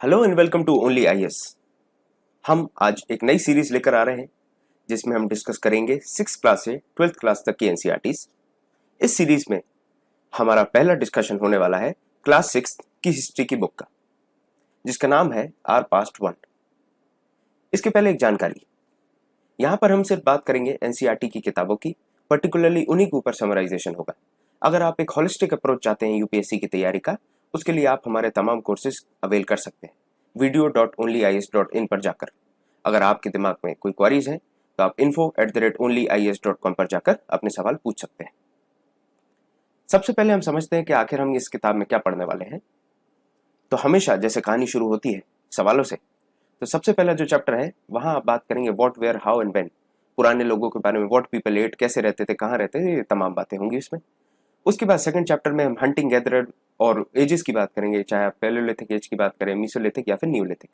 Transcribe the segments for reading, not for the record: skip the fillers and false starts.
Hello and welcome to only IAS. हम आज एक नई सीरीज लेकर आ रहे हैं जिसमें हम डिस्कस करेंगे 6th क्लास से 12th क्लास तक की एनसीईआरटीज। इस सीरीज में हमारा पहला डिस्कशन होने वाला है क्लास 6 की हिस्ट्री की बुक का, जिसका नाम है आर पास्ट वन। इसके पहले एक जानकारी, यहाँ पर हम सिर्फ बात करेंगे एनसीईआरटी की किताबों की, पर्टिकुलरली उन्हीं के ऊपर समराइजेशन होगा। अगर आप एक होलिस्टिक अप्रोच चाहते हैं यूपीएससी की तैयारी का, उसके लिए आप हमारे तमाम कोर्सेज अवेल कर सकते हैं video.onlyis.in पर जाकर। अगर आपके दिमाग में कोई क्वारीज हैं तो आप info@onlyis.com पर जाकर अपने सवाल पूछ सकते हैं। सबसे पहले हम समझते हैं कि आखिर हम इस किताब में क्या पढ़ने वाले हैं। तो हमेशा जैसे कहानी शुरू होती है सवालों से, तो सबसे पहला जो चैप्टर है वहां आप बात करेंगे what, where, how and when. पुराने लोगों के बारे में, व्हाट पीपल एट, कैसे रहते थे, कहाँ रहते थे, ये तमाम बातें होंगी इसमें। उसके बाद सेकंड चैप्टर में हम हंटिंग गैदरर और एजेस की बात करेंगे, चाहे आप पैलेयोलिथिक एज की बात करें, मीसोलिथिक या फिर न्यूलिथिक।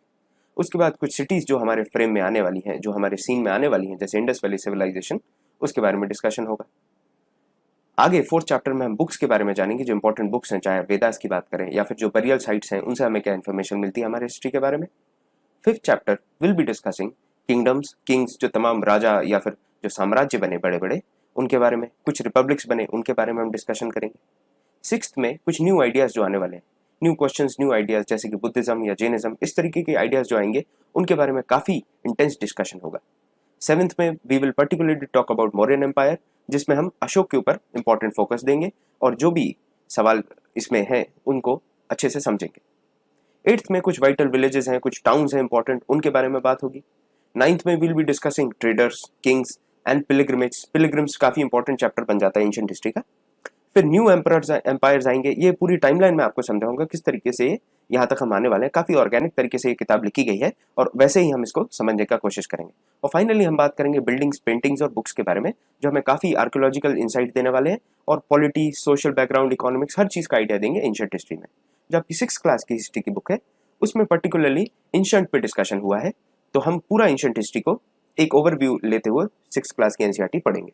उसके बाद कुछ सिटीज जो हमारे फ्रेम में आने वाली हैं, जो हमारे सीन में आने वाली हैं, जैसे इंडस वैली सिविलाइजेशन, उसके बारे में डिस्कशन होगा। आगे फोर्थ चैप्टर में हम बुक्स के बारे में जानेंगे, जो इंपॉर्टेंट बुक्स हैं, चाहे वेदास की बात करें या फिर जो बरियल साइट्स हैं, उनसे हमें क्या इन्फॉर्मेशन मिलती है हमारे हिस्ट्री के बारे में। Fifth chapter will be discussing kingdoms, Kings, जो तमाम राजा या फिर जो साम्राज्य बने बड़े बड़े, उनके बारे में, कुछ रिपब्लिक्स बने, उनके बारे में हम डिस्कशन करेंगे। सिक्स्थ में कुछ न्यू आइडियाज जो आने वाले हैं, न्यू क्वेश्चंस, न्यू आइडियाज, जैसे कि बुद्धिज्म या जैनिज्म, इस तरीके के आइडियाज जो आएंगे उनके बारे में काफी इंटेंस डिस्कशन होगा। सेवेंथ में we will particularly talk about Mauryan empire, जिसमें हम अशोक के ऊपर इंपॉर्टेंट फोकस देंगे और जो भी सवाल इसमें हैं उनको अच्छे से समझेंगे। एट्थ में कुछ वाइटल विलेजेस हैं, कुछ टाउन्स हैं इंपॉर्टेंट, उनके बारे में बात होगी। नाइन्थ में will be discussing traders, Kings and pilgrimage. Pilgrims काफी इंपॉर्टेंट चैप्टर बन जाता है एंशिएंट हिस्ट्री का। फिर न्यू एम्पायर्स आएंगे, ये पूरी टाइमलाइन में आपको समझाऊंगा किस तरीके से यहाँ तक हम आने वाले हैं। काफी ऑर्गेनिक तरीके से ये किताब लिखी गई है और वैसे ही हम इसको समझने का कोशिश करेंगे। और फाइनली हम बात करेंगे बिल्डिंग्स, पेंटिंग्स और बुक्स के बारे में, जो हमें काफी आर्कियोलॉजिकल इंसाइट देने वाले हैं और पॉलिटी, सोशल बैकग्राउंड, इकोनॉमिक्स, हर चीज का आइडिया देंगे एंशिएंट हिस्ट्री में। जो आपकी 6th क्लास की हिस्ट्री की बुक है उसमें पर्टिकुलरली एंशिएंट पे डिस्कशन हुआ है, तो हम पूरा एंशिएंट हिस्ट्री को एक ओवरव्यू लेते हुए 6th क्लास की एनसीईआरटी पढ़ेंगे।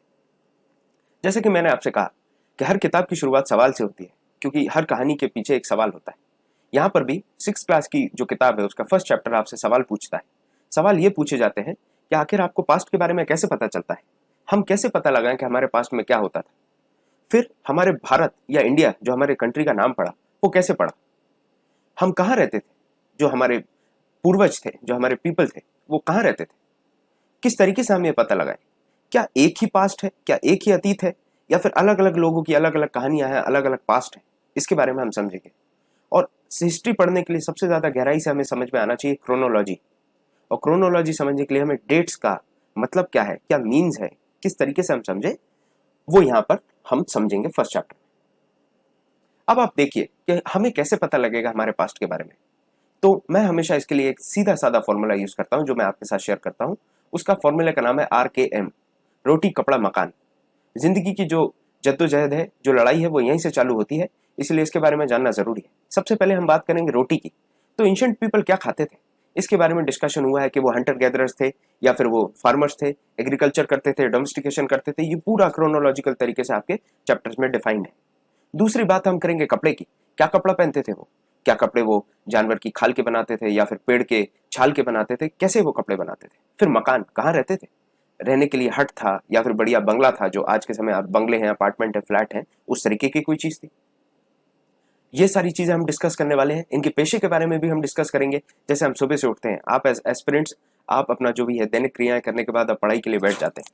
जैसे कि मैंने आपसे कहा कि हर किताब की शुरुआत सवाल से होती है, क्योंकि हर कहानी के पीछे एक सवाल होता है। यहाँ पर भी 6th क्लास की जो किताब है उसका फर्स्ट चैप्टर आपसे सवाल पूछता है। सवाल ये पूछे जाते हैं कि आखिर आपको पास्ट के बारे में कैसे पता चलता है, हम कैसे पता लगाएं कि हमारे पास्ट में क्या होता था। फिर हमारे भारत या इंडिया, जो हमारे कंट्री का नाम पड़ा, वो कैसे पड़ा, हम कहाँ रहते थे, जो हमारे पूर्वज थे, जो हमारे पीपल थे, वो कहाँ रहते थे, किस तरीके से हम ये पता लगाएं, क्या एक ही पास्ट है, क्या एक ही अतीत है, या फिर अलग अलग लोगों की अलग अलग कहानियां हैं, अलग अलग पास्ट है, इसके बारे में हम समझेंगे। और हिस्ट्री पढ़ने के लिए सबसे ज्यादा गहराई से हमें समझ में आना चाहिए क्रोनोलॉजी, और क्रोनोलॉजी समझने के लिए हमें डेट्स का मतलब क्या है, क्या मीन्स है, किस तरीके से हम समझे, वो यहाँ पर हम समझेंगे फर्स्ट चैप्टर। अब आप देखिए कि हमें कैसे पता लगेगा हमारे पास्ट के बारे में। तो मैं हमेशा इसके लिए एक सीधा साधा फॉर्मूला यूज करता हूं, जो मैं आपके साथ शेयर करता हूं। उसका फॉर्मूला का नाम है RKM, रोटी कपड़ा मकान। जिंदगी की जो जद्दोजहद है, जो लड़ाई है, वो यहीं से चालू होती है, इसलिए इसके बारे में जानना जरूरी है। सबसे पहले हम बात करेंगे रोटी की। तो एंशिएंट पीपल क्या खाते थे, इसके बारे में डिस्कशन हुआ है कि वो हंटर गैदरर्स थे या फिर वो फार्मर्स थे, एग्रीकल्चर करते थे, डोमेस्टिकेशन करते थे। ये पूरा क्रोनोलॉजिकल तरीके से आपके चैप्टर्स में डिफाइंड है। दूसरी बात हम करेंगे कपड़े की। क्या कपड़ा पहनते थे वो, क्या कपड़े वो जानवर की खाल के बनाते थे या फिर पेड़ के छाल के बनाते थे, कैसे वो कपड़े बनाते थे। फिर मकान, कहाँ रहते थे, रहने के लिए हट था या फिर बढ़िया बंगला था, जो आज के समय आप बंगले हैं, अपार्टमेंट है, फ्लैट है, उस तरीके की कोई चीज थी। ये सारी चीजें हम डिस्कस करने वाले हैं। इनके पेशे के बारे में भी हम डिस्कस करेंगे। जैसे हम सुबह से उठते हैं, आप एज एस्पिरेंट्स, आप अपना जो भी है दैनिक क्रियाएं करने के बाद आप पढ़ाई के लिए बैठ जाते हैं।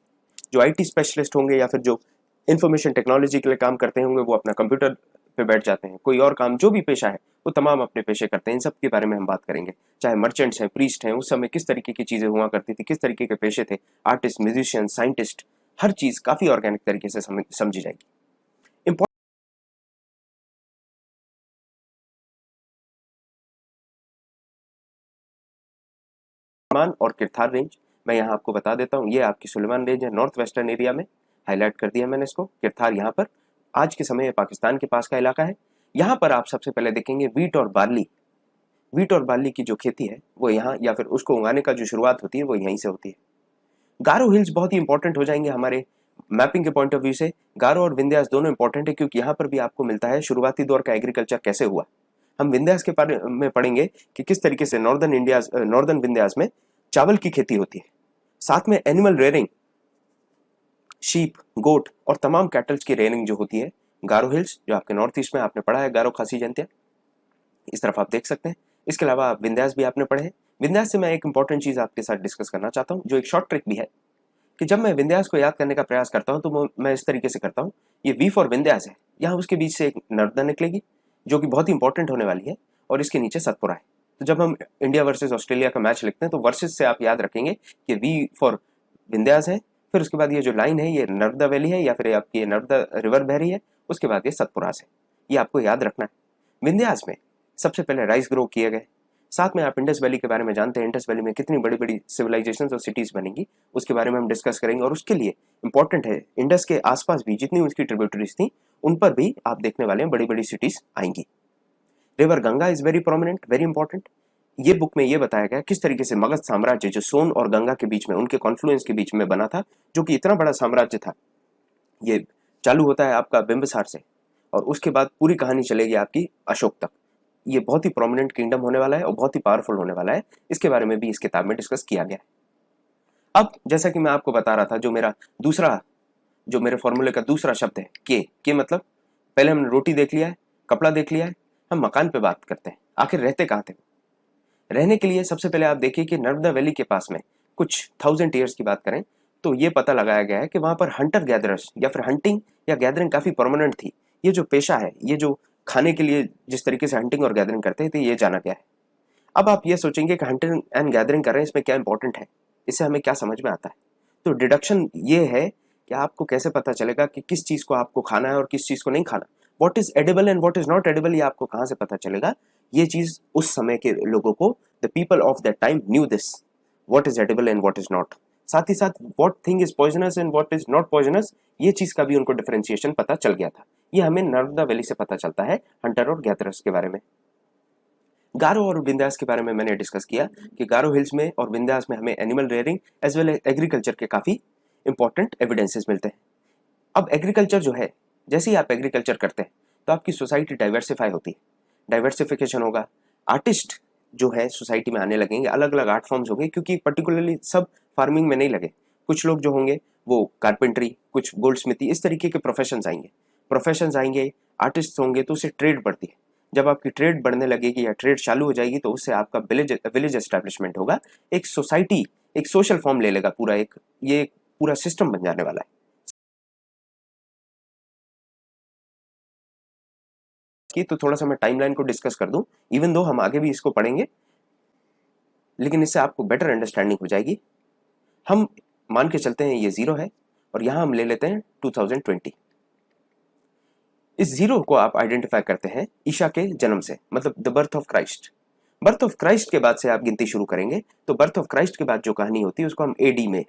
जो IT स्पेशलिस्ट होंगे या फिर जो इंफॉर्मेशन टेक्नोलॉजी के लिए काम करते होंगे, वो अपना कंप्यूटर पे बैठ जाते हैं। कोई और काम, जो भी पेशा है, वो तमाम अपने पेशे करते हैं। इन सब के बारे में हम बात करेंगे। चाहे मर्चेंट्स हैं, प्रीस्ट हैं, उस समय किस तरीके की चीजें हुआ करती थी, किस तरीके के पेशे थे, आर्टिस्ट, म्यूजिशियन, साइंटिस्ट, हर चीज काफी ऑर्गेनिक तरीके से समझी जाएगी। सुलेमान और किरथार रेंज, मैं यहाँ आपको बता देता हूँ। ये आपकी सुलेमान रेंज है, नॉर्थ वेस्टर्न एरिया में, हाईलाइट कर दिया मैंने इसको। किरथार यहाँ पर आज के समय पाकिस्तान के पास का इलाका है। यहाँ पर आप सबसे पहले देखेंगे वीट और बार्ली। वीट और बार्ली की जो खेती है वो यहाँ, या फिर उसको उगाने का जो शुरुआत होती है वो यहीं से होती है। गारो हिल्स बहुत ही इंपॉर्टेंट हो जाएंगे हमारे मैपिंग के पॉइंट ऑफ व्यू से। गारो और विंध्यास दोनों इंपॉर्टेंट है, क्योंकि यहाँ पर भी आपको मिलता है शुरुआती दौर का एग्रीकल्चर कैसे हुआ। हम विंध्यास के बारे में पढ़ेंगे कि किस तरीके से नॉर्दर्न विंध्यास में चावल की खेती होती है। साथ में एनिमल रेयरिंग, शीप, गोट और तमाम कैटल्स की रेयरिंग जो होती है। गारो हिल्स जो आपके नॉर्थ ईस्ट में आपने पढ़ा है, गारो खासी जयंतिया, इस तरफ आप देख सकते हैं। इसके अलावा आप विंध्यास भी आपने पढ़े हैं। विंध्यास से मैं एक इंपॉर्टेंट चीज आपके साथ डिस्कस करना चाहता हूँ, जो एक शॉर्ट ट्रिक भी है कि जब मैं विंध्यास को याद करने का प्रयास करता हूँ तो मैं इस तरीके से करता हूँ। ये वी फॉर विंध्यास है, यहाँ उसके बीच से एक नर्मदा निकलेगी जो कि बहुत ही इंपॉर्टेंट होने वाली है, और इसके नीचे सतपुरा है। तो जब हम इंडिया वर्सेस ऑस्ट्रेलिया का मैच लिखते हैं तो वर्सेस से आप याद रखेंगे कि वी फॉर विंध्यास है, फिर उसके बाद ये जो लाइन है ये नर्मदा वैली है या फिर आपकी ये नर्मदा रिवर बह रही है, उसके बाद ये सतपुरास है। ये आपको याद रखना है। विंध्यास में सबसे पहले राइस ग्रो किए गए। साथ में आप इंडस वैली के बारे में जानते हैं, इंडस वैली में कितनी बड़ी बड़ी सिविलाइजेशन और सिटीज बनेंगी, उसके बारे में हम डिस्कस करेंगे। और उसके लिए इंपॉर्टेंट है, इंडस के आसपास भी जितनी उसकी ट्रिब्यूटरीज थी उन पर भी आप देखने वाले हैं बड़ी बड़ी सिटीज आएंगी। River Ganga is very prominent, very important. ये बुक में ये बताया गया किस तरीके से मगध साम्राज्य जो सोन और गंगा के बीच में, उनके कॉन्फ्लुएंस के बीच में बना था, जो कि इतना बड़ा साम्राज्य था। ये चालू होता है आपका बिंबिसार से और उसके बाद पूरी कहानी चलेगी आपकी अशोक तक। ये बहुत ही प्रोमिनेंट किंगडम होने वाला है और बहुत ही पावरफुल होने वाला है। इसके बारे में भी इस किताब में डिस्कस किया गया है। अब जैसा कि मैं आपको बता रहा था, जो मेरे फॉर्मूले का दूसरा शब्द है के मतलब, पहले हमने रोटी देख लिया है, कपड़ा देख लिया है, हम मकान पे बात करते हैं। आखिर रहते कहाँ थे? रहने के लिए सबसे पहले आप देखिए कि नर्मदा वैली के पास में कुछ 1000 ईयर्स की बात करें तो ये पता लगाया गया है कि वहां पर हंटर गैदरर्स या फिर हंटिंग या गैदरिंग काफी परमानेंट थी। ये जो पेशा है, ये जो खाने के लिए जिस तरीके से हंटिंग और गैदरिंग करते थे, ये जाना गया है। अब आप ये सोचेंगे कि हंटिंग एंड गैदरिंग कर रहे हैं, इसमें क्या इंपॉर्टेंट है, इससे हमें क्या समझ में आता है? तो डिडक्शन ये है कि आपको कैसे पता चलेगा कि किस चीज को आपको खाना है और किस चीज को नहीं खाना। What is edible and what is not edible, ये आपको कहां से पता चलेगा? ये चीज उस समय के लोगों को, the people of that time new this, what is edible and what is not. साथ ही साथ what thing is poisonous and what is not poisonous, ये चीज का भी उनको डिफरेंशिएशन पता चल गया था। ये हमें नर्मदा वैली से पता चलता है, हंटर और गैदरर्स के बारे में। गारो और विंध्यास के बारे में मैंने डिस्कस किया कि गारो हिल्स में और विंध्यास में हमें animal rearing as well as agriculture के काफी इंपॉर्टेंट एविडेंसेस मिलते हैं। अब एग्रीकल्चर जो है, जैसे ही आप एग्रीकल्चर करते हैं तो आपकी सोसाइटी डाइवर्सिफाई होती है, डाइवर्सिफिकेशन होगा। आर्टिस्ट जो है सोसाइटी में आने लगेंगे, अलग अलग आर्ट फॉर्म्स होंगे, क्योंकि पर्टिकुलरली सब फार्मिंग में नहीं लगे। कुछ लोग जो होंगे वो कारपेंटरी, कुछ गोल्ड स्मिथी, इस तरीके के प्रोफेशंस आएंगे, आर्टिस्ट होंगे, तो उससे ट्रेड बढ़ती है। जब आपकी ट्रेड बढ़ने लगेगी या ट्रेड चालू हो जाएगी तो उससे आपका विलेज एस्टेब्लिशमेंट होगा, एक सोसाइटी, एक सोशल फॉर्म ले लेगा, ये पूरा सिस्टम बन जाने वाला है। कि तो थोड़ा सा मैं टाइमलाइन को डिस्कस कर दूं, इवन दो हम आगे भी इसको पढ़ेंगे, लेकिन इससे आपको बेटर अंडरस्टैंडिंग हो जाएगी। हम मान के चलते हैं ये 0 है और यहां हम ले लेते हैं 2020। इस 0 को आप आइडेंटिफाई करते हैं ईशा के जन्म से, मतलब the birth of Christ. Birth of Christ के बाद से आप गिनती शुरू करेंगे तो बर्थ ऑफ क्राइस्ट के बाद जो कहानी होती है उसको हम एडी में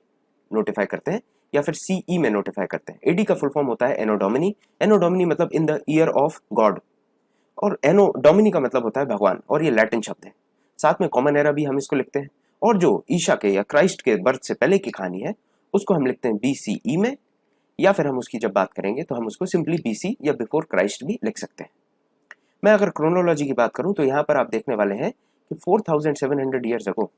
नोटिफाई करते हैं या फिर सीई में नोटिफाई करते हैं। एडी का फुल फॉर्म होता है एनो डोमिनी। एनो डोमिनी मतलब in the year of God, और एनो डोमिनी का मतलब होता है भगवान, और ये लैटिन शब्द है। साथ में कॉमन एरा भी हम इसको लिखते हैं। और जो ईशा के या क्राइस्ट के बर्थ से पहले की कहानी है उसको हम लिखते हैं बीसीई में, या फिर हम उसकी जब बात करेंगे तो हम उसको सिंपली बीसी या बिफोर क्राइस्ट भी लिख सकते हैं। मैं अगर क्रोनोलॉजी की बात करूं तो यहाँ पर आप देखने वाले हैं कि 4700 ईयर्स अगो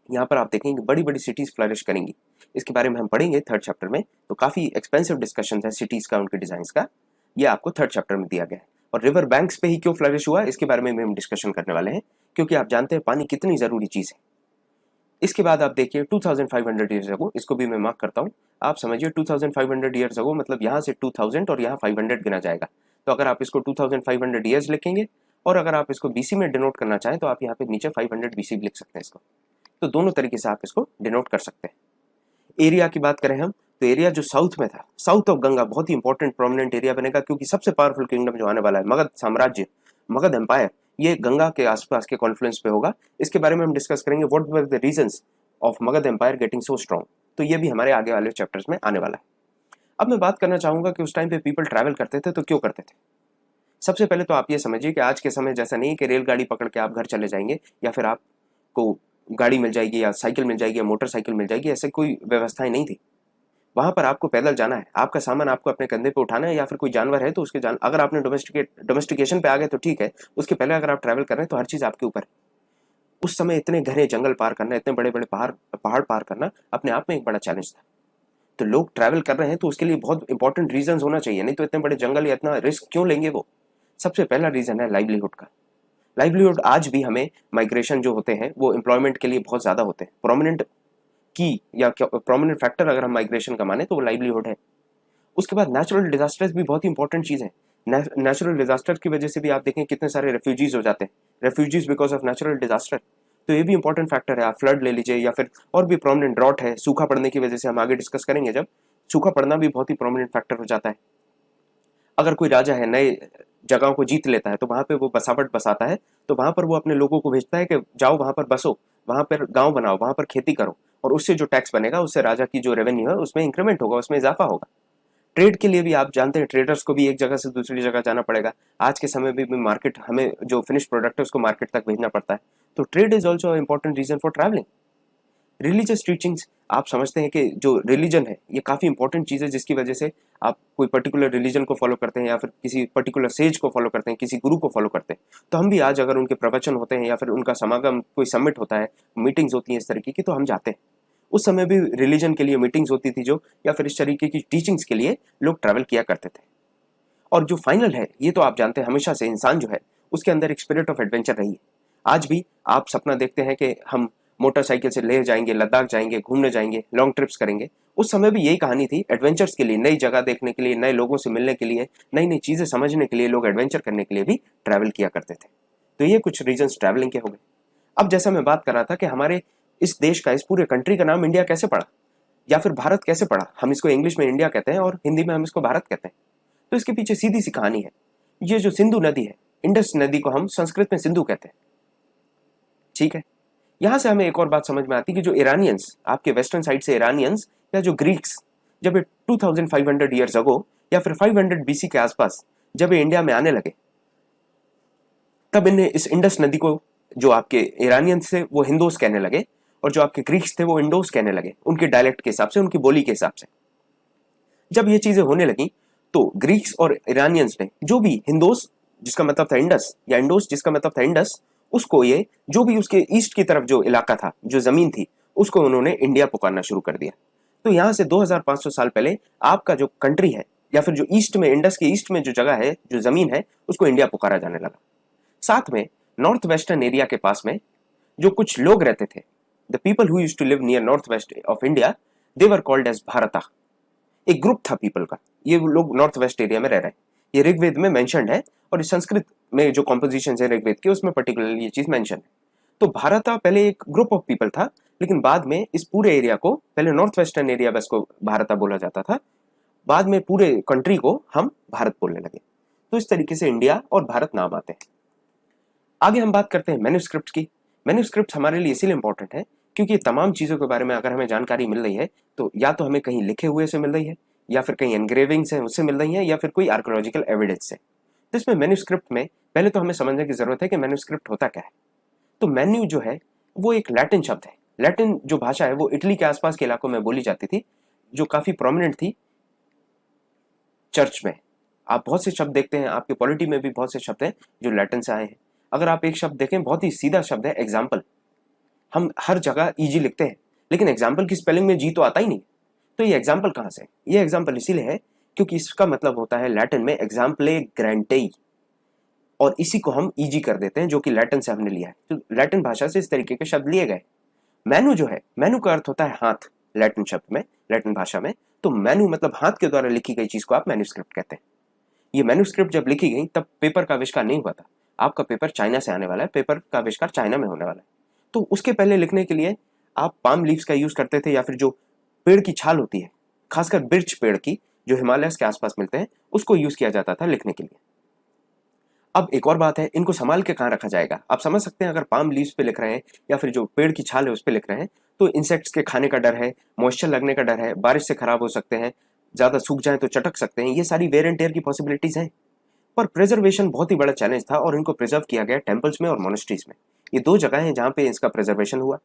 यहाँ पर आप देखेंगे बड़ी बड़ी सिटीज फ्लरिश करेंगी। इसके बारे में हम पढ़ेंगे थर्ड चैप्टर में। तो काफी एक्सपेंसिव डिस्कशन है सिटीज का, उनके डिजाइन का, ये आपको थर्ड चैप्टर में दिया गया है। और रिवर बैंक्स पे ही क्यों फ्लरिश हुआ इसके बारे में भी हम डिस्कशन करने वाले हैं, क्योंकि आप जानते हैं पानी कितनी जरूरी चीज है। इसके बाद आप देखिए 2500 ईयर्स अगो, इसको भी मैं मार्क करता हूँ। आप समझिए 2500 ईयर्स अगो मतलब यहाँ से 2000 और यहाँ 500 गिना जाएगा। तो अगर आप इसको 2500 ईयर्स लिखेंगे और अगर आप इसको बीसी में डिनोट करना चाहें तो आप यहाँ पे नीचे 500 बीसी भी लिख सकते हैं इसको। तो दोनों तरीके से आप इसको डिनोट कर सकते हैं। एरिया की बात करें हम तो एरिया जो साउथ में था, साउथ ऑफ गंगा, बहुत ही इंपॉर्टेंट प्रोमिनेंट एरिया बनेगा, क्योंकि सबसे पावरफुल किंगडम जो आने वाला है मगध साम्राज्य, मगध एम्पायर, ये गंगा के आसपास के कॉन्फ्लुएंस पे होगा। इसके बारे में हम डिस्कस करेंगे, what were the reasons of Magadha empire getting so strong. तो ये भी हमारे आगे वाले चैप्टर्स में आने वाला है। अब मैं बात करना चाहूंगा कि उस टाइम पे पीपल ट्रैवल करते थे तो क्यों करते थे। सबसे पहले तो आप ये समझिए कि आज के समय जैसा नहीं कि रेलगाड़ी पकड़ के आप घर चले जाएंगे या फिर आपको गाड़ी मिल जाएगी या साइकिल मिल जाएगी या मोटरसाइकिल मिल जाएगी, ऐसे कोई व्यवस्थाएं नहीं थी। वहां पर आपको पैदल जाना है, आपका सामान आपको अपने कंधे पे उठाना है, या फिर कोई जानवर है तो उसके अगर आपने डोमेस्टिकेशन पे आ गए तो ठीक है, उसके पहले अगर आप ट्रैवल कर रहे हैं तो हर चीज आपके ऊपर है। उस समय इतने घने जंगल पार करना, इतने बड़े बड़े पहाड़ पार करना अपने आप में एक बड़ा चैलेंज था। तो लोग ट्रैवल कर रहे हैं तो उसके लिए बहुत इंपॉर्टेंट रीजन होना चाहिए, नहीं तो इतने बड़े जंगल या इतना रिस्क क्यों लेंगे वो। सबसे पहला रीजन है लाइवलीहुड का। लाइवलीहुड आज भी हमें माइग्रेशन जो होते हैं वो एम्प्लॉयमेंट के लिए बहुत ज्यादा होते हैं। प्रोमिनेंट की या प्रोमिनेंट फैक्टर अगर हम माइग्रेशन का माने तो वो लाइवलीहुड है। उसके बाद नेचुरल डिजास्टर्स भी बहुत ही इंपॉर्टेंट चीज है। नेचुरल डिजास्टर की वजह से भी आप देखें कितने सारे रेफ्यूजीज हो जाते हैं, refugees because of natural disaster. तो ये भी इंपॉर्टेंट फैक्टर है। आप फ्लड ले लीजिए, या फिर और भी प्रोमिनेंट ड्रॉट है, सूखा पड़ने की वजह से, हम आगे डिस्कस करेंगे जब। सूखा पड़ना भी बहुत ही प्रोमिनेंट फैक्टर हो जाता है। अगर कोई राजा है नए जगहों को जीत लेता है तो वहां पे वो बसावट बसाता है, तो वहां पर वो अपने लोगों को भेजता है कि जाओ वहां पर बसो, वहां पर गांव बनाओ, वहां पर खेती करो, और उससे जो टैक्स बनेगा उससे राजा की जो रेवेन्यू है उसमें इंक्रीमेंट होगा, उसमें इजाफा होगा। ट्रेड के लिए भी आप जानते हैं ट्रेडर्स को भी एक जगह से दूसरी जगह जाना पड़ेगा। आज के समय में भी मार्केट, हमें जो फिनिश प्रोडक्ट है उसको मार्केट तक भेजना पड़ता है। तो trade is also important reason for travelling. Religious teachings, आप समझते हैं कि जो रिलीजन है ये काफी इंपॉर्टेंट चीज है, जिसकी वजह से आप कोई पर्टिकुलर रिलीजन को फॉलो करते हैं या फिर किसी पर्टिकुलर सेज को फॉलो करते हैं, किसी गुरु को फॉलो करते हैं। तो हम भी आज अगर उनके प्रवचन होते हैं या फिर उनका समागम, कोई समिट होता है, मीटिंग्स होती हैं इस तरीके की, तो हम जाते हैं। उस समय भी रिलीजन के लिए मीटिंग्स होती थी जो, या फिर इस तरीके की टीचिंग्स के लिए लोग ट्रैवल किया करते थे। और जो फाइनल है, ये तो आप जानते हैं हमेशा से इंसान जो है उसके अंदर एक स्पिरिट ऑफ एडवेंचर रही है। आज भी आप सपना देखते हैं कि हम मोटरसाइकिल से लेह जाएंगे, लद्दाख जाएंगे, घूमने जाएंगे, लॉन्ग ट्रिप्स करेंगे। उस समय भी यही कहानी थी, एडवेंचर्स के लिए, नई जगह देखने के लिए, नए लोगों से मिलने के लिए, नई नई चीजें समझने के लिए लोग एडवेंचर करने के लिए भी ट्रैवल किया करते थे। तो ये कुछ रीजंस ट्रैवलिंग के हो गए। अब जैसा मैं बात कर रहा था कि हमारे इस देश का, इस पूरे कंट्री का नाम इंडिया कैसे पड़ा, या फिर भारत कैसे पड़ा। हम इसको इंग्लिश में इंडिया कहते हैं और हिंदी में हम इसको भारत कहते हैं। तो इसके पीछे सीधी सी कहानी है। ये जो सिंधु नदी है, इंडस नदी को हम संस्कृत में सिंधु कहते हैं, ठीक है। यहां से हमें एक और बात समझ में आती है कि जो ईरानियंस, आपके वेस्टर्न साइड से ईरानियंस या जो ग्रीक्स, जब ये 2500 ईयर्स अगो या फिर 500 बीसी के आसपास जब ये इंडिया में आने लगे, तब इन्हें इस इंडस नदी को, जो आपके ईरानियंस थे वो हिंदोस कहने लगे, और जो आपके ग्रीक्स थे वो इंडोस कहने लगे, उनके डायलेक्ट के हिसाब से, उनकी बोली के हिसाब से। जब ये चीजें होने लगी तो ग्रीक्स और ईरानियंस ने जो भी हिंदोस, जिसका मतलब था इंडस, या इंडोस जिसका मतलब था इंडस, उसको ये जो भी उसके ईस्ट की तरफ जो इलाका था, जो जमीन थी, उसको उन्होंने इंडिया पुकारना शुरू कर दिया। तो यहां से 2500 साल पहले आपका जो कंट्री है, या फिर जो ईस्ट में, इंडस के ईस्ट में जो जगह है, जो जमीन है, उसको इंडिया पुकारा जाने लगा। साथ में नॉर्थ वेस्टर्न एरिया के पास में जो कुछ लोग रहते थे, the people who used to live near north west of India, they were called as Bharata. एक ग्रुप था पीपल का, ये लोग नॉर्थ वेस्ट एरिया में रह रहे हैं। ये ऋग्वेद में मेंशन्ड है, और संस्कृत में जो कॉम्पोजिशन है ऋग्वेद के, उसमें पर्टिकुलरली ये चीज मेंशन है। तो भारता पहले एक ग्रुप ऑफ पीपल था, लेकिन बाद में इस पूरे एरिया को, पहले नॉर्थ वेस्टर्न एरिया बस को भारता बोला जाता था, बाद में पूरे कंट्री को हम भारत बोलने लगे। तो इस तरीके से इंडिया और भारत नाम आते हैं। आगे हम बात करते हैं मैन्युस्क्रिप्ट की। मैन्युस्क्रिप्ट हमारे लिए इसीलिए इंपॉर्टेंट है क्योंकि तमाम चीजों के बारे में अगर हमें जानकारी मिल रही है, तो या तो हमें कहीं लिखे हुए से मिल रही है, या फिर कहीं एनग्रेविंग्स हैं उससे मिल रही है, या फिर कोई आर्कोलॉजिकल एविडेंस से। तो इसमें मैन्युस्क्रिप्ट में पहले तो हमें समझने की जरूरत है कि मैन्युस्क्रिप्ट होता क्या है। तो मैन्यू जो है वो एक लैटिन शब्द है। लैटिन जो भाषा है वो इटली के आसपास के इलाकों में बोली जाती थी, जो काफी प्रोमिनेंट थी चर्च में। आप बहुत से शब्द देखते हैं, आपके पॉलिटी में भी बहुत से शब्द हैं जो लैटिन से आए हैं। अगर आप एक शब्द देखें, बहुत ही सीधा शब्द है एग्जाम्पल। हम हर जगह ईजी लिखते हैं, लेकिन एग्जाम्पल की स्पेलिंग में जी तो आता ही नहीं। तो ये एग्जाम्पल कहां से? ये एग्जाम्पल इसीलिए है क्योंकि इसका मतलब होता है लैटिन में एग्जाम्पले ग्रैंटेई, और इसी को हम ईजी कर देते हैं, जो कि लैटिन से हमने लिया है। तो लैटिन भाषा से इस तरीके के शब्द लिए गए। मैनू जो है, मैनू का अर्थ होता है हाथ, लैटिन शब्द में, लैटिन भाषा में। तो मैनू मतलब हाथ के द्वारा लिखी गई चीज को आप मैन्युस्क्रिप्ट कहते हैं। ये मैन्युस्क्रिप्ट जब लिखी गई तब पेपर का आविष्कार नहीं हुआ था। आपका पेपर चाइना से आने वाला है, पेपर का आविष्कार चाइना में होने वाला है। तो उसके पहले लिखने के लिए आप पाम लीव्स का यूज करते थे, या फिर जो पेड़ की छाल होती है, खासकर बिर्च पेड़ की, जो हिमालयस के आसपास मिलते हैं, उसको यूज किया जाता था लिखने के लिए। अब एक और बात है, इनको संभाल के कहाँ रखा जाएगा। आप समझ सकते हैं, अगर पाम लीव्स पे लिख रहे हैं या फिर जो पेड़ की छाल है उस पे लिख रहे हैं, तो इंसेक्ट्स के खाने का डर है, मॉइस्चर लगने का डर है, बारिश से खराब हो सकते हैं, ज्यादा सूख जाए तो चटक सकते हैं, ये सारी वेयर एंड टेयर की पॉसिबिलिटीज हैं। पर प्रिजर्वेशन बहुत ही बड़ा चैलेंज था, और इनको प्रिजर्व किया गया टेम्पल्स में और मोनेस्ट्रीज में। ये दो जगह हैं जहां पे इसका प्रिजर्वेशन हुआ।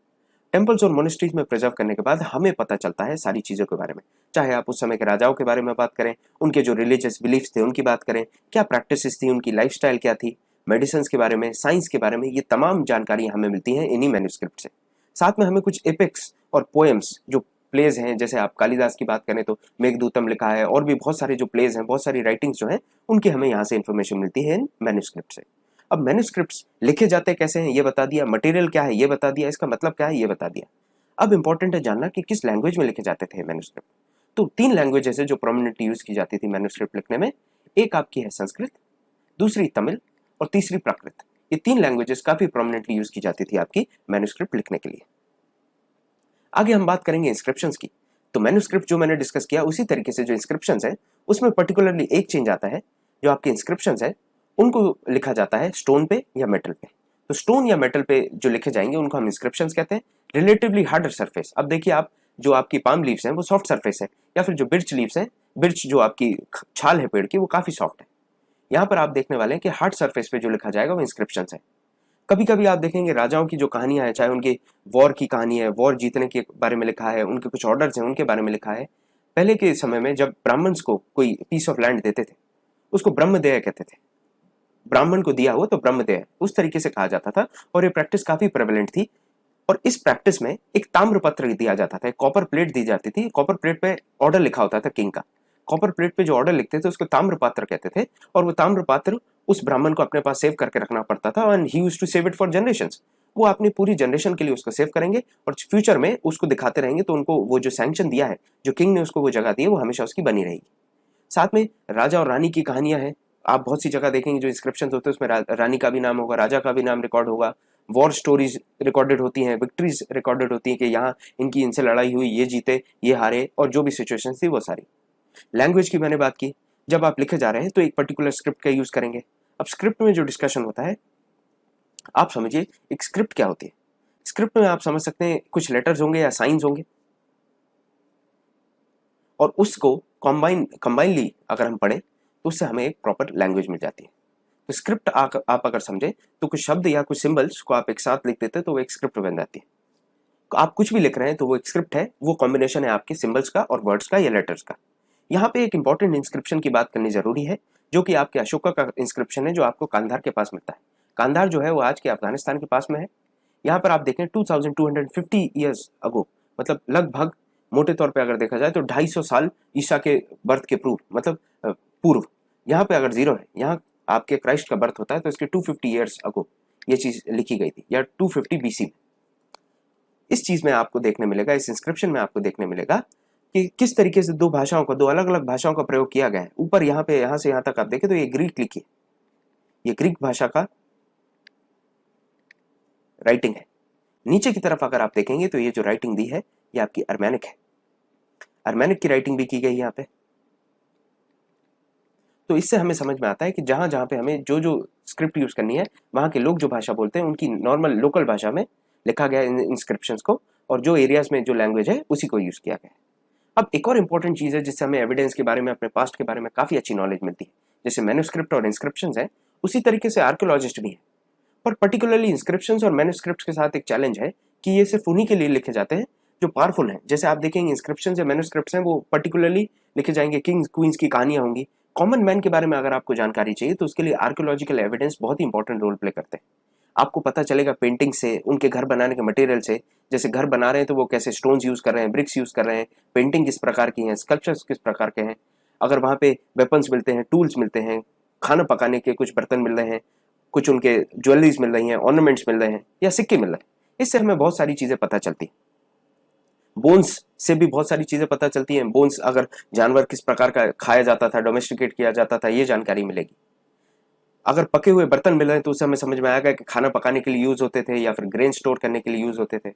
टेम्पल्स और मोनेस्ट्रीज में प्रिजर्व करने के बाद हमें पता चलता है सारी चीज़ों के बारे में, चाहे आप उस समय के राजाओं के बारे में बात करें, उनके जो रिलीजियस बिलीफ्स थे उनकी बात करें, क्या प्रैक्टिसेस थी, उनकी लाइफस्टाइल क्या थी, मेडिसिन के बारे में, साइंस के बारे में, ये तमाम जानकारी हमें मिलती है इन्हीं मैन्युस्क्रिप्ट से। साथ में हमें कुछ एपिक्स और पोएम्स जो प्लेज हैं, जैसे आप कालिदास की बात करें तो मेघदूतम लिखा है, और भी बहुत सारे जो प्लेज हैं, बहुत सारी राइटिंग्स जो हैं, उनकी हमें यहाँ से इन्फॉर्मेशन मिलती है इन मैन्युस्क्रिप्ट से। अब मैन्युस्क्रिप्ट्स लिखे जाते कैसे हैं ये बता दिया, मटेरियल क्या है ये बता दिया, इसका मतलब क्या है ये बता दिया। अब इंपॉर्टेंट है जानना कि किस लैंग्वेज में लिखे जाते थे मैन्युस्क्रिप्ट। तो 3 लैंग्वेजेस है जो प्रोमिनेंटली यूज की जाती थी मैन्युस्क्रिप्ट लिखने में। एक आपकी है संस्कृत, दूसरी तमिल और तीसरी प्राकृत। ये 3 लैंग्वेजेस काफी प्रोमिनेंटली यूज की जाती थी आपकी मैन्युस्क्रिप्ट लिखने के लिए। आगे हम बात करेंगे इंस्क्रिप्शंस की। तो मैन्युस्क्रिप्ट जो मैंने डिस्कस किया उसी तरीके से जो इंस्क्रिप्शंस है उसमें पर्टिकुलरली एक चेंज आता है, जो आपके इंस्क्रिप्शंस है उनको लिखा जाता है स्टोन पे या मेटल पे। तो स्टोन या मेटल पे जो लिखे जाएंगे उनको हम इंस्क्रिप्शंस कहते हैं। रिलेटिवली हार्डर सरफेस, अब देखिए आप, जो आपकी पाम लीव्स हैं वो सॉफ्ट सरफेस है, या फिर जो बिर्च लीव्स हैं, बिर्च जो आपकी छाल है पेड़ की, वो काफी सॉफ्ट है। यहाँ पर आप देखने वाले हैं कि हार्ड सरफेस पे जो लिखा जाएगा वो इंस्क्रिप्शंस है। कभी कभी आप देखेंगे राजाओं की जो कहानियां हैं, चाहे उनकी वॉर की कहानी है, वॉर जीतने के बारे में लिखा है, उनके कुछ ऑर्डर्स हैं उनके बारे में लिखा है। पहले के समय में जब ब्राह्मण्स को कोई पीस ऑफ लैंड देते थे उसको ब्रह्मदेय कहते थे। ब्राह्मण को दिया हुआ तो ब्रह्मदेय, उस तरीके से कहा जाता था, और ये प्रैक्टिस काफी प्रेवलेंट थी। और इस प्रैक्टिस में एक ताम्र पत्र दिया जाता था, एक कॉपर प्लेट दी जाती थी, कॉपर प्लेट पे ऑर्डर लिखा होता था किंग का। कॉपर प्लेट पे जो ऑर्डर लिखते थे उसको ताम्र पात्र कहते थे, और वो ताम्र पात्र उस ब्राह्मण को अपने पास सेव करके रखना पड़ता था, and he used to save it for generations. वो अपनी पूरी जनरेशन के लिए उसको सेव करेंगे और फ्यूचर में उसको दिखाते रहेंगे, तो उनको वो जो सैंक्शन दिया है, जो किंग ने उसको वो जगह दी है, वो हमेशा उसकी बनी रहेगी। साथ में राजा और रानी की कहानियां हैं। आप बहुत सी जगह देखेंगे जो इंस्क्रिप्शन होते हैं उसमें रानी का भी नाम होगा, राजा का भी नाम रिकॉर्ड होगा, वॉर स्टोरीज रिकॉर्डेड होती हैं, विक्ट्रीज रिकॉर्डेड होती हैं कि यहाँ इनकी इनसे लड़ाई हुई, ये जीते, ये हारे, और जो भी सिचुएशन थी वो सारी। लैंग्वेज की मैंने बात की, जब आप लिखे जा रहे हैं तो एक पर्टिकुलर स्क्रिप्ट का यूज करेंगे। अब स्क्रिप्ट में जो डिस्कशन होता है, आप समझिए एक स्क्रिप्ट क्या होती है। स्क्रिप्ट में आप समझ सकते हैं कुछ लेटर्स होंगे या साइंस होंगे, और उसको कंबाइनली अगर हम पढ़ें तो उससे हमें एक प्रॉपर लैंग्वेज मिल जाती है। तो स्क्रिप्ट आप अगर समझे तो कुछ शब्द या कुछ सिंबल्स को आप एक साथ लिख देते हैं तो वो एक स्क्रिप्ट बन जाती है। तो आप कुछ भी लिख रहे हैं तो वो एक स्क्रिप्ट है, वो कॉम्बिनेशन है आपके सिंबल्स का और वर्ड्स का या लेटर्स का। यहाँ पे एक इंपॉर्टेंट इंस्क्रिप्शन की बात करनी जरूरी है, जो कि आपके अशोका का इंस्क्रिप्शन है, जो आपको कांधार के पास मिलता है। कांधार जो है वो आज के अफगानिस्तान के पास में है। यहाँ पर आप देखें 2250 ईयर्स अगो, मतलब लगभग मोटे तौर पे अगर देखा जाए तो 250 साल ईसा के बर्थ के पूर्व, यहाँ पे अगर जीरो है, यहाँ आपके क्राइस्ट का बर्थ होता है, तो इसके 250 ईयर्स अगो ये चीज लिखी गई थी, या 250 बीसी में। इस चीज में आपको देखने मिलेगा, इस इंस्क्रिप्शन में आपको देखने मिलेगा कि किस तरीके से दो अलग अलग भाषाओं का प्रयोग किया गया है। ऊपर यहाँ पे, यहाँ से यहाँ तक आप देखें तो ये ग्रीक लिखी है, ये ग्रीक भाषा का राइटिंग है। नीचे की तरफ अगर आप देखेंगे तो ये जो राइटिंग दी है ये आपकी अर्मेनिक है, अर्मेनिक की राइटिंग भी की गई यहाँ पे। तो इससे हमें समझ में आता है कि जहां जहां पे हमें जो जो स्क्रिप्ट यूज करनी है, वहां के लोग जो भाषा बोलते हैं उनकी नॉर्मल लोकल भाषा में लिखा गया इन इंस्क्रिप्शंस को, और जो एरियाज में जो लैंग्वेज है उसी को यूज किया गया है। अब एक और इंपॉर्टेंट चीज है जिससे हमें एविडेंस के बारे में, अपने पास्ट के बारे में काफी अच्छी नॉलेज मिलती है। जैसे मैन्युस्क्रिप्ट और इंस्क्रिप्शंस है, उसी तरीके से आर्कियोलॉजिस्ट भी है। पर पर्टिकुलरली इंस्क्रिप्शंस और मैन्युस्क्रिप्ट्स के साथ एक चैलेंज है कि ये सिर्फ उन्हीं के लिए लिखे जाते हैं जो पावरफुल हैं। जैसे आप देखेंगे इंस्क्रिप्शंस या मैन्युस्क्रिप्ट्स हैं वो पर्टिकुलरली लिखे जाएंगे, किंग्स क्वींस की कहानियां होंगी। कॉमन मैन के बारे में अगर आपको जानकारी चाहिए तो उसके लिए आर्कियोलॉजिकल एविडेंस बहुत ही इंपॉर्टेंट रोल प्ले करते हैं। आपको पता चलेगा पेंटिंग से, उनके घर बनाने के मटेरियल से, जैसे घर बना रहे हैं तो वो कैसे स्टोन्स यूज कर रहे हैं, ब्रिक्स यूज कर रहे हैं, पेंटिंग किस प्रकार की है, स्कल्पचर्स किस प्रकार के हैं। अगर वहां पे वेपन्स मिलते हैं, टूल्स मिलते हैं, खाना पकाने के कुछ बर्तन मिल रहे हैं, कुछ उनके ज्वेलरीज मिल रही हैं, ऑर्नामेंट्स मिल रहे हैं, या सिक्के मिल रहे हैं, इससे हमें बहुत सारी चीजें पता चलती हैं। बोन्स से भी बहुत सारी चीजें पता चलती हैं। बोन्स, अगर जानवर किस प्रकार का खाया जाता था, डोमेस्टिकेट किया जाता था, ये जानकारी मिलेगी। अगर पके हुए बर्तन मिल रहे हैं तो उससे हमें समझ में आएगा कि खाना पकाने के लिए यूज होते थे, या फिर ग्रेन स्टोर करने के लिए यूज होते थे,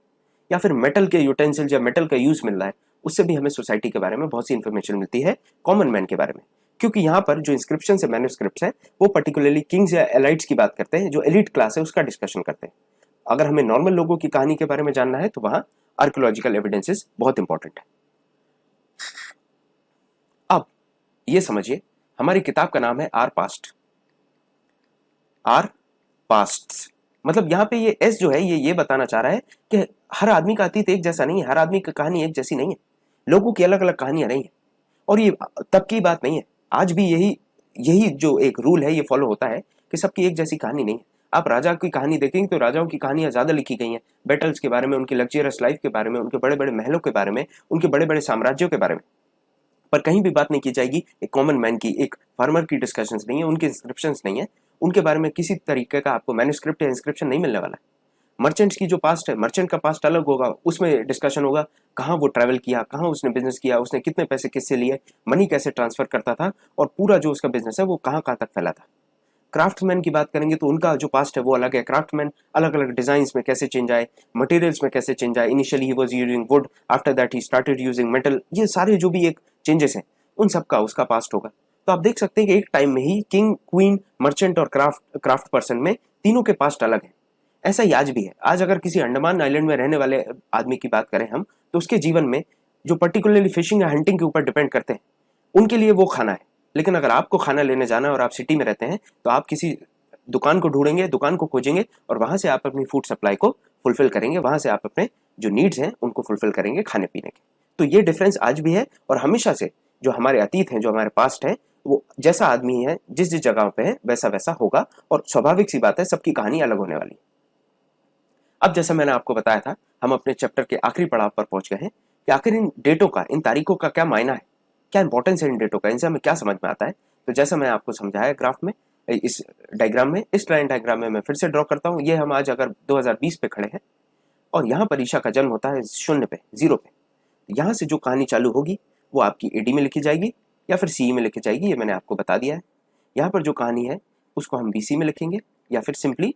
या फिर मेटल के यूटेंसिल्स या मेटल का यूज मिल रहा है, उससे भी हमें सोसाइटी के बारे में बहुत सी इंफॉर्मेशन मिलती है, कॉमन मैन के बारे में। क्योंकि यहाँ पर जो इंस्क्रिप्शन से मैन्युस्क्रिप्ट्स हैं वो पर्टिकुलरली किंग्स या एलाइट्स की बात करते हैं, जो एलिट क्लास है उसका डिस्कशन करते हैं। अगर हमें नॉर्मल लोगों की कहानी के बारे में जानना है तो वहां आर्कियोलॉजिकल एविडेंसेस बहुत इंपॉर्टेंट है। अब ये समझिए, हमारी किताब का नाम है आर पास्ट, आर पास्ट। मतलब यहाँ पे ये एस जो है ये बताना चाह रहा है कि हर आदमी का अतीत एक जैसा नहीं है, हर आदमी की कहानी एक जैसी नहीं है, लोगों की अलग अलग कहानियां नहीं है। और ये तब की बात नहीं है, आज भी यही यही जो एक रूल है ये फॉलो होता है कि सबकी एक जैसी कहानी नहीं है। आप राजा की कहानी देखेंगे तो राजाओं की कहानियां ज्यादा लिखी गई हैं, बैटल्स के बारे में, उनकी लग्जरियस लाइफ के बारे में, उनके बड़े बड़े महलों के बारे में, उनके बड़े बड़े साम्राज्यों के बारे में। पर कहीं भी बात नहीं की जाएगी एक कॉमन मैन की, एक फार्मर की डिस्कशंस नहीं है, उनके इंस्क्रिप्शंस नहीं है, उनके बारे में किसी तरीके का आपको मैन्युस्क्रिप्ट या इंस्क्रिप्शन नहीं मिलने वाला है। मर्चेंट्स की जो पास्ट है, मर्चेंट का पास्ट अलग होगा, उसमें डिस्कशन होगा कहाँ वो ट्रैवल किया, कहाँ उसने बिजनेस किया, उसने कितने पैसे किससे लिए, मनी कैसे ट्रांसफर करता था, और पूरा जो उसका बिजनेस है वो कहाँ कहाँ तक फैला था। क्राफ्ट्समैन की बात करेंगे तो उनका जो पास्ट है वो अलग है। क्राफ्ट्समैन अलग अलग डिजाइन में कैसे चेंज आए, मटेरियल्स में कैसे चेंज आए, initially he was using would, after that he started using metal, ये सारे जो भी एक चेंजेस हैं उन सब का उसका पास्ट होगा। तो आप देख सकते हैं कि एक टाइम में ही किंग, क्वीन, मर्चेंट और क्राफ्ट पर्सन में तीनों के पास्ट अलग है। ऐसा ही आज भी है। आज अगर किसी अंडमान आइलैंड में रहने वाले आदमी की बात करें हम, तो उसके जीवन में जो पर्टिकुलरली फिशिंग या हंटिंग के ऊपर डिपेंड करते हैं, उनके लिए वो खाना है। लेकिन अगर आपको खाना लेने जाना है और आप सिटी में रहते हैं तो आप किसी दुकान को ढूंढेंगे, दुकान को खोजेंगे और वहां से आप अपनी फूड सप्लाई को फुलफिल करेंगे, वहां से आप अपने जो नीड्स हैं उनको फुलफिल करेंगे खाने पीने के। तो ये डिफरेंस आज भी है और हमेशा से जो हमारे अतीत है, जो हमारे पास्ट है, वो जैसा आदमी है जिस जिस जगह पे है वैसा वैसा होगा, और स्वाभाविक सी बात है सबकी कहानी अलग होने वाली है। अब जैसा मैंने आपको बताया था, हम अपने चैप्टर के आखिरी पड़ाव पर पहुंच गए हैं कि आखिर इन डेटों का, इन तारीखों का क्या मायना है, क्या इंपॉर्टेंस है इन डेटों का, इनसे हमें क्या समझ में आता है। तो जैसा मैं आपको समझाया ग्राफ में, इस डायग्राम में, इस लाइन डायग्राम में मैं फिर से ड्रॉ करता हूं। ये हम आज अगर 2020 पे खड़े हैं और यहाँ पर ईशा का जन्म होता है 0 पे, 0 पे। यहाँ से जो कहानी चालू होगी वो आपकी एडी में लिखी जाएगी या फिर सीई में लिखी जाएगी, ये मैंने आपको बता दिया है। यहाँ पर जो कहानी है उसको हम बीसी में लिखेंगे या फिर सिंपली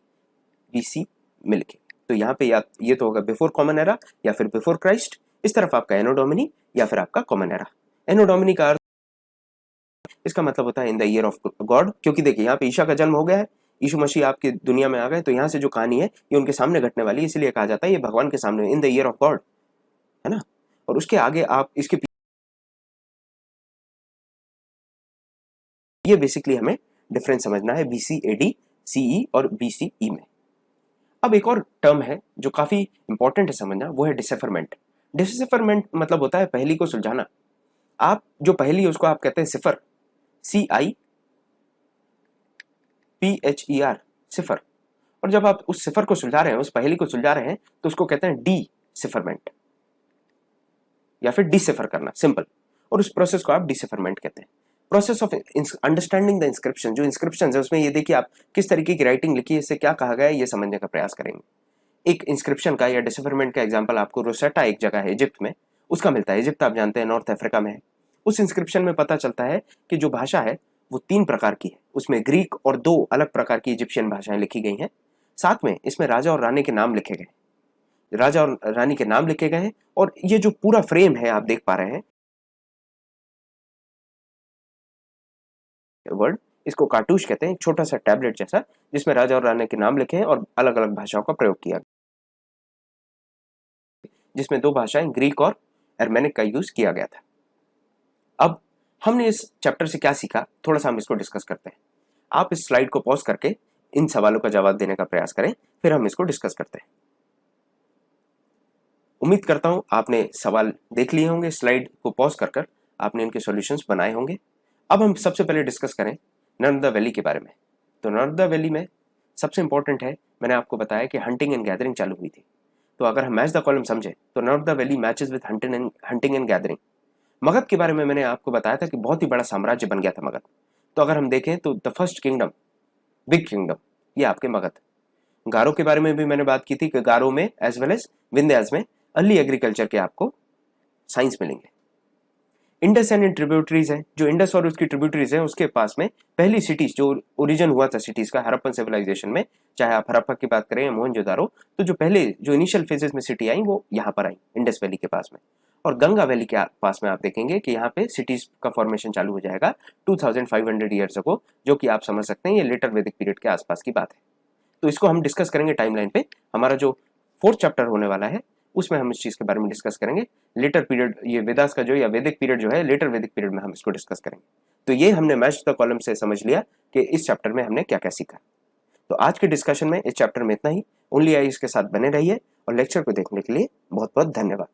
बीसी में लिखेंगे। तो यहाँ पे या ये तो होगा बिफोर कॉमन एरा या फिर बिफोर क्राइस्ट, इस तरफ आपका एनो डोमिनी या फिर आपका कॉमन एरा। एनो डोमिनी का अर्थ, इसका मतलब होता है in the year of God, क्योंकि देखिए यहाँ पे ईशा का जन्म हो गया है, यीशु मसीह आपकी दुनिया में आ गए, तो यहाँ से जो कहानी है ये उनके सामने घटने वाली है, इसलिए कहा जाता है ये भगवान के सामने, in the year of God, है ना। और उसके आगे आप इसके, ये बेसिकली हमें डिफरेंस समझना है बीसी एडी सीई और बीसीई में। अब एक और टर्म है जो काफी इंपॉर्टेंट है समझना, वो है डिसेफरमेंट। डिसेफरमेंट मतलब होता है पहेली को सुलझाना। आप जो पहेली है उसको आप कहते हैं सिफर, CIPHER, सिफर। और जब आप उस सिफर को सुलझा रहे हैं, उस पहेली को सुलझा रहे हैं, तो उसको कहते हैं डिसिफरमेंट या फिर डिसिफर करना, सिंपल। और उस प्रोसेस को आप डिसिफरमेंट कहते हैं। Process of understanding the inscription, जो इंस्क्रिप्शन है उसमें ये देखिए आप किस तरीके की राइटिंग लिखी है, इससे क्या कहा गया है, ये समझने का प्रयास करेंगे। एक इंस्क्रिप्शन का या डिसिफरमेंट का एग्जांपल आपको रोसेटा एक जगह है इजिप्ट में, उसका मिलता है। इजिप्ट आप जानते हैं नॉर्थ अफ्रीका में है। उस इंस्क्रिप्शन में पता चलता है कि जो भाषा है वो 3 प्रकार की है, उसमें ग्रीक और 2 अलग प्रकार की इजिप्शियन भाषाएं लिखी गई हैं। साथ में इसमें राजा और रानी के नाम लिखे गए, राजा और रानी के नाम लिखे गए हैं। और ये जो पूरा फ्रेम है आप देख पा रहे हैं वर्ड, इसको कार्टूश कहते हैं, एक छोटा सा टैबलेट जैसा जिसमें राजा और रानी के नाम लिखे हैं और अलग अलग भाषाओं का प्रयोग किया, जिसमें 2 भाषाएं ग्रीक और अर्मेनिक का यूज किया गया था। अब हमने इस चैप्टर से क्या सीखा, थोड़ा सा हम इसको डिस्कस करते हैं। आप इस स्लाइड को पॉज करके इन सवालों का जवाब देने का प्रयास करें, फिर हम इसको डिस्कस करते हैं। उम्मीद करता हूं आपने सवाल देख लिए होंगे, स्लाइड को पॉज कर आपने इनके सॉल्यूशंस बनाए होंगे। अब हम सबसे पहले डिस्कस करें नर्मदा वैली के बारे में। तो नर्मदा वैली में सबसे इंपॉर्टेंट है, मैंने आपको बताया कि हंटिंग एंड गैदरिंग चालू हुई थी। तो अगर हम मैच द कॉलम समझे तो Narmada valley matches with hunting and gathering. Magadh के बारे में मैंने आपको बताया था कि बहुत ही बड़ा साम्राज्य बन गया था मगध। तो अगर हम देखें तो the first kingdom, big kingdom, ये आपके मगध। गारो के बारे में भी मैंने बात की थी कि गारो में एज वेल एज विंध्यास में अर्ली एग्रीकल्चर के आपको साइंस मिलेंगे। इंडस एंड ट्रिब्यूटरीज है, जो इंडस और उसकी ट्रिब्यूटरीज है उसके पास में पहली सिटीज, जो ओरिजिन हुआ था सिटीज का हड़प्पन सिविलाइजेशन में, चाहे आप हड़प्पा की बात करें या मोहनजोदारो, तो जो पहले जो इनिशियल फेजेस में सिटी आई वो यहाँ पर आई इंडस वैली के पास में। और गंगा वैली के पास में आप देखेंगे कि यहाँ पे सिटीज का फॉर्मेशन चालू हो जाएगा 2500 ईयर्स अगो, जो कि आप समझ सकते हैं ये लेटर वैदिक पीरियड के आसपास की बात है। तो इसको हम डिस्कस करेंगे टाइमलाइन पे। हमारा जो 4th चैप्टर होने वाला है उसमें हम इस चीज के बारे में डिस्कस करेंगे। लेटर पीरियड, ये वेदास का जो या वैदिक पीरियड जो है, लेटर वैदिक पीरियड में हम इसको डिस्कस करेंगे। तो ये हमने मैच द कॉलम से समझ लिया कि इस चैप्टर में हमने क्या क्या सीखा। तो तो आज के डिस्कशन में इस चैप्टर में इतना ही। ओनली आईएएस के साथ बने रहिए और लेक्चर को देखने के लिए बहुत बहुत धन्यवाद।